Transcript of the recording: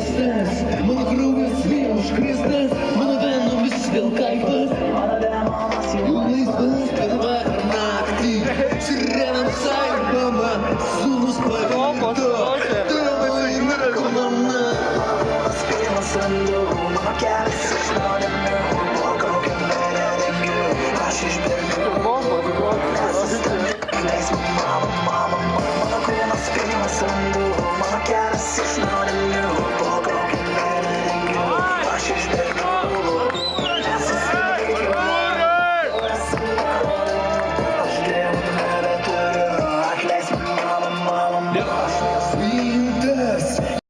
keistas, mano kraujas vėl užkrėstas, mano venomis vėl kaifas. Laisvas per vakar naktį, sirenam saibama, sūnus pavirto, tavo į narkomaną. Spėjimas randu, mano kelias